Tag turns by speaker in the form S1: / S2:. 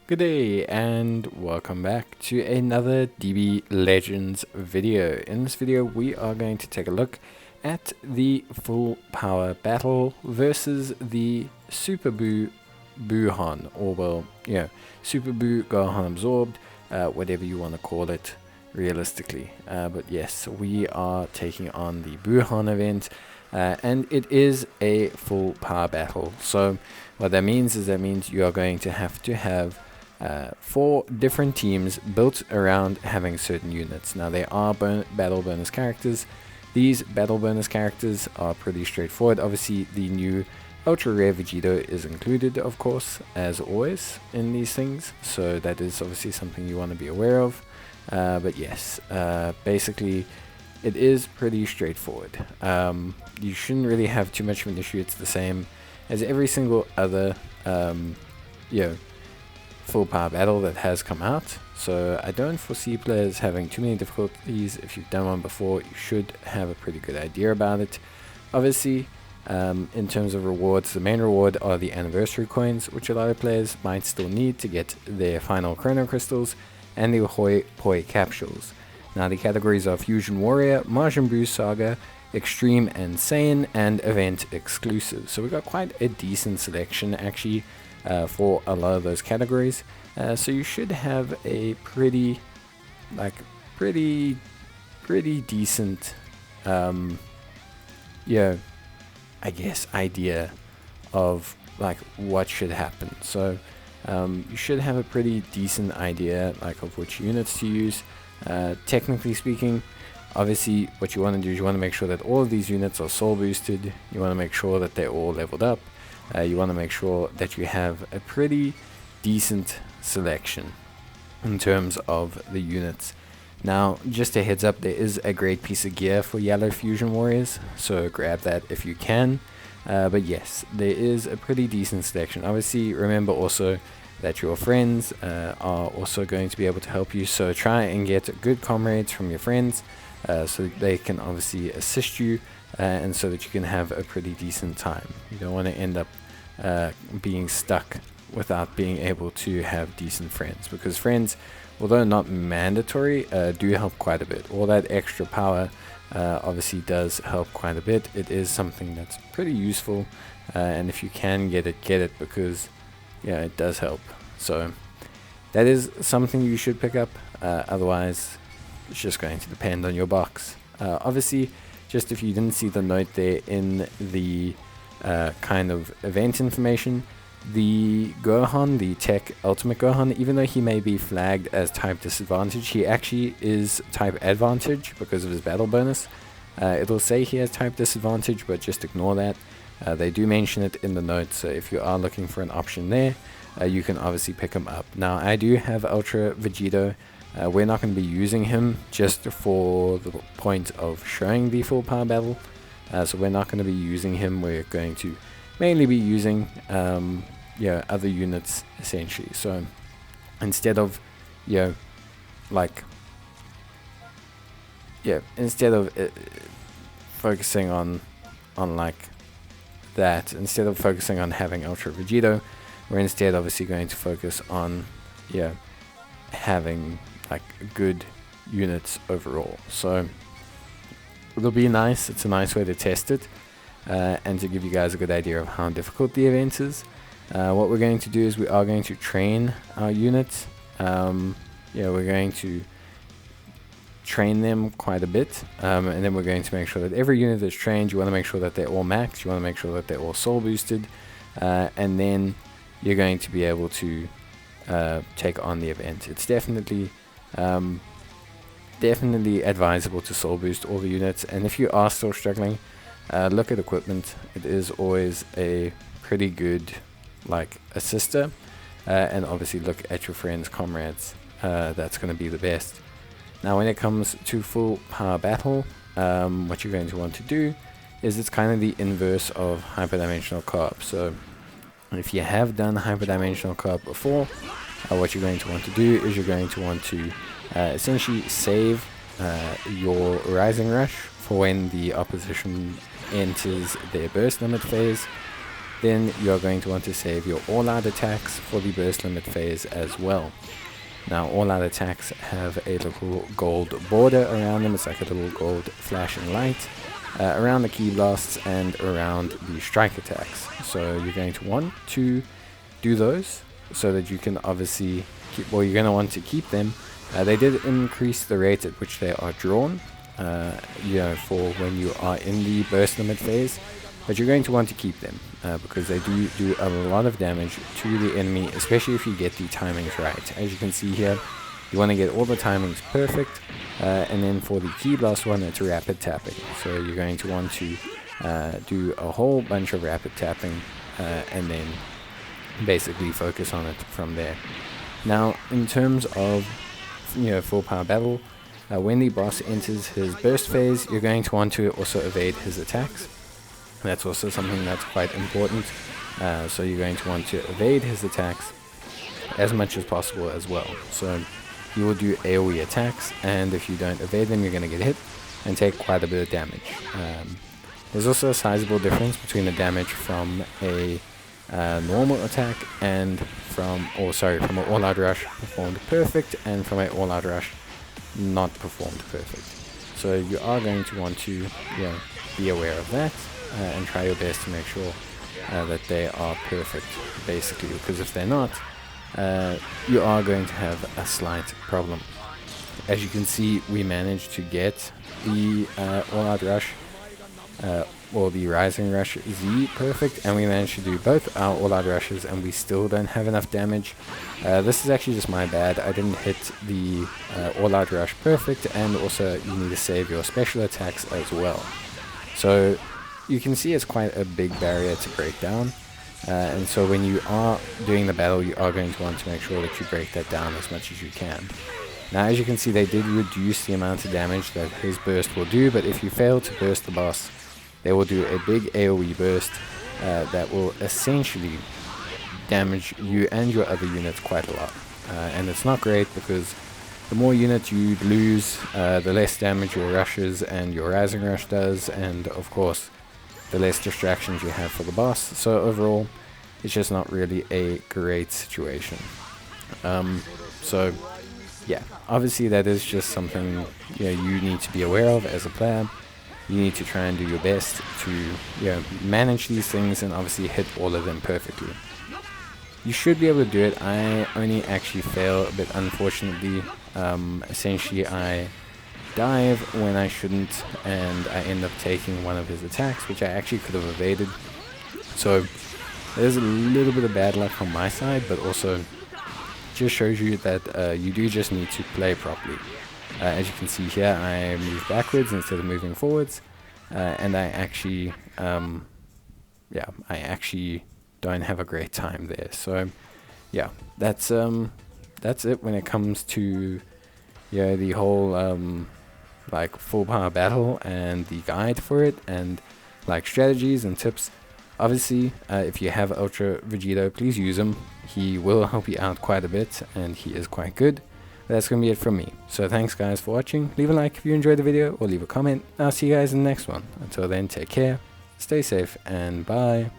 S1: Good day and welcome back to another DB Legends video. In this video we are going to take a look at the full power battle versus the Super Buu Buuhan, or Super Buu Gohan Absorbed, whatever you want to call it realistically. But yes, we are taking on the Buuhan event, and it is a full power battle. So what that means is you are going to have 4 different teams built around having certain units. Now they are battle bonus characters. These battle bonus characters are pretty straightforward. Obviously the new ultra rare Vegito is included, of course, as always in these things, so that is obviously something you want to be aware of. But yes, basically it is pretty straightforward. You shouldn't really have too much of an issue. It's the same as every single other full power battle that has come out, so I don't foresee players having too many difficulties. If you've done one before, you should have a pretty good idea about it. Obviously, in terms of rewards, the main reward are the anniversary coins, which a lot of players might still need to get their final chrono crystals, and the Hoi Poi capsules. Now the categories are Fusion Warrior, Majin Buu Saga, Extreme and Saiyan, and event exclusive. So we've got quite a decent selection actually for a lot of those categories. So you should have a pretty decent I guess idea of what should happen. So you should have a pretty decent idea of which units to use. Technically speaking, obviously what you want to do is you want to make sure that all of these units are soul boosted. You want to make sure that they're all leveled up. You want to make sure that you have a pretty decent selection in terms of the units. Now, just a heads up, there is a great piece of gear for Yellow Fusion Warriors, so grab that if you can. But yes, there is a pretty decent selection. Obviously, remember also that your friends are also going to be able to help you, so try and get good comrades from your friends so that they can obviously assist you, and so that you can have a pretty decent time. You don't want to end up being stuck without being able to have decent friends, because friends, although not mandatory, do help quite a bit. All that extra power obviously does help quite a bit. It is something that's pretty useful, and if you can get it, because it does help. So that is something you should pick up. Otherwise it's just going to depend on your box. Obviously, just if you didn't see the note there in the kind of event information, the Gohan, the Tech Ultimate Gohan, even though he may be flagged as type disadvantage, he actually is type advantage because of his battle bonus. It'll say he has type disadvantage, but just ignore that. They do mention it in the notes, so if you are looking for an option there, you can obviously pick him up. Now I do have Ultra Vegito. We're not going to be using him just for the point of showing the full power battle, so we're not going to be using him. We're going to mainly be using other units essentially. So instead of focusing on that, instead of focusing on having Ultra Vegito, we're instead obviously going to focus on having good units overall. So it'll be nice. It's a nice way to test it, and to give you guys a good idea of how difficult the event is. What we're going to do is we are going to train our units. We're going to train them quite a bit, and then we're going to make sure that every unit that's trained, you want to make sure that they're all max, you want to make sure that they're all soul boosted, and then you're going to be able to take on the event. It's definitely advisable to soul boost all the units, and if you are still struggling, look at equipment. It is always a pretty good assister, and obviously look at your friends, comrades. That's going to be the best. Now when it comes to full power battle, what you're going to want to do is it's kind of the inverse of hyperdimensional co-op. So if you have done hyperdimensional co-op before, what you're going to want to do is you're going to want to essentially save your Rising Rush for when the opposition enters their burst limit phase. then you're going to want to save your all-out attacks for the burst limit phase as well. Now, all-out attacks have a little gold border around them. It's like a little gold flashing light around the ki blasts and around the strike attacks. So you're going to want to do those so that you can obviously keep, well, you're going to want to keep them. They did increase the rate at which they are drawn, for when you are in the burst limit phase, but you're going to want to keep them because they do a lot of damage to the enemy, especially if you get the timings right. As you can see here, you want to get all the timings perfect, and then for the ki blast one, it's rapid tapping. So you're going to want to do a whole bunch of rapid tapping and then basically focus on it from there. Now, in terms of full power battle, when the boss enters his burst phase, you're going to want to also evade his attacks. That's also something that's quite important. So you're going to want to evade his attacks as much as possible as well. So you will do AoE attacks, and if you don't evade them, you're going to get hit and take quite a bit of damage. There's also a sizable difference between the damage from a normal attack and from an all-out rush performed perfect and from an all-out rush not performed perfect. So you are going to want to be aware of that and try your best to make sure that they are perfect, basically, because if they're not, you are going to have a slight problem. As you can see, we managed to get the all-out rush or the Rising Rush Z perfect, and we managed to do both our all-out rushes, and we still don't have enough damage. This is actually just my bad. I didn't hit the all-out rush perfect, and also you need to save your special attacks as well. So you can see it's quite a big barrier to break down, and so when you are doing the battle, you are going to want to make sure that you break that down as much as you can. Now, as you can see, they did reduce the amount of damage that his burst will do, but if you fail to burst the boss, they will do a big AoE burst that will essentially damage you and your other units quite a lot. And it's not great because the more units you lose, the less damage your rushes and your Rising Rush does, and of course, the less distractions you have for the boss. So overall, it's just not really a great situation. So yeah, obviously that is just something you need to be aware of as a player. You need to try and do your best to manage these things and obviously hit all of them perfectly. You should be able to do it. I only actually fail a bit, unfortunately. Essentially, I dive when I shouldn't, and I end up taking one of his attacks, which I actually could have evaded. So there's a little bit of bad luck on my side, but also just shows you that you do just need to play properly. As you can see here, I move backwards instead of moving forwards, and I actually don't have a great time there. So yeah, that's it when it comes to the whole like full power battle and the guide for it, and like strategies and tips. Obviously, if you have Ultra Vegito, please use him. He will help you out quite a bit, and he is quite good. That's going to be it from me. So thanks guys for watching. Leave a like if you enjoyed the video, or leave a comment. I'll see you guys in the next one. Until then, take care, stay safe, and bye.